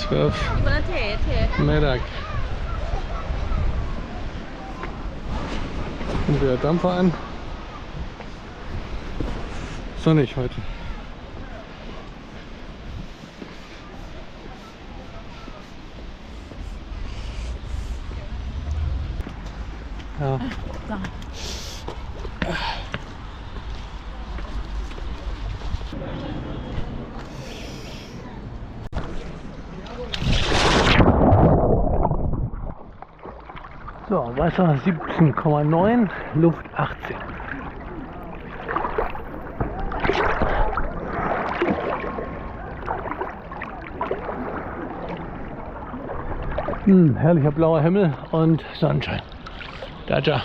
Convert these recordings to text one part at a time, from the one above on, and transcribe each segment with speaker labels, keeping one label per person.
Speaker 1: 12 Mittag. Kommt der Dampfer an. Sonnig heute. Ja. So, Wasser 17,9, Luft 18. Herrlicher blauer Himmel und Sonnenschein. Da.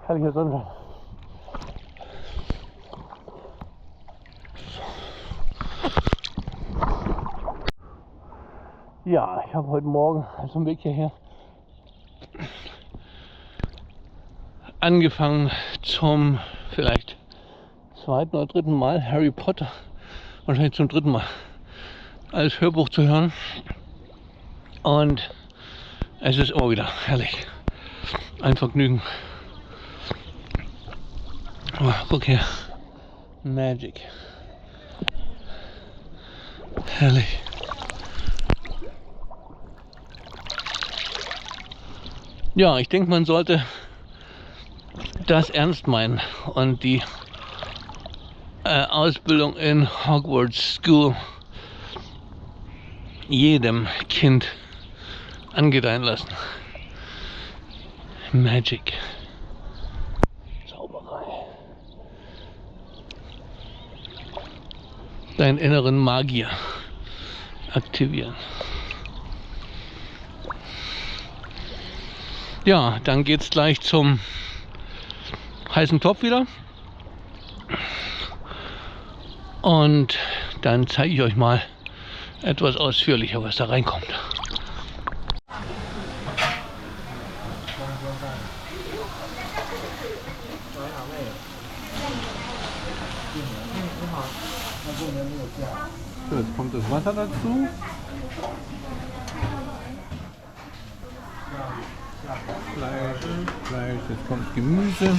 Speaker 1: Herrlicher Sonnenschein. Ja, ich habe heute Morgen auf dem Weg hierher angefangen zum vielleicht zweiten oder dritten Mal Harry Potter, wahrscheinlich zum dritten Mal, als Hörbuch zu hören. Und es ist immer wieder herrlich. Ein Vergnügen. Oh, guck her. Magic. Herrlich. Ja, ich denke, man sollte das ernst meinen und die Ausbildung in Hogwarts School jedem Kind angedeihen lassen. Magic. Zauberei. Deinen inneren Magier aktivieren. Ja, dann geht's gleich zum heißen Topf wieder. Und dann zeige ich euch mal etwas ausführlicher, was da reinkommt. So, jetzt kommt das Wasser dazu. Fleisch, jetzt kommt Gemüse.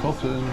Speaker 1: Kartoffeln.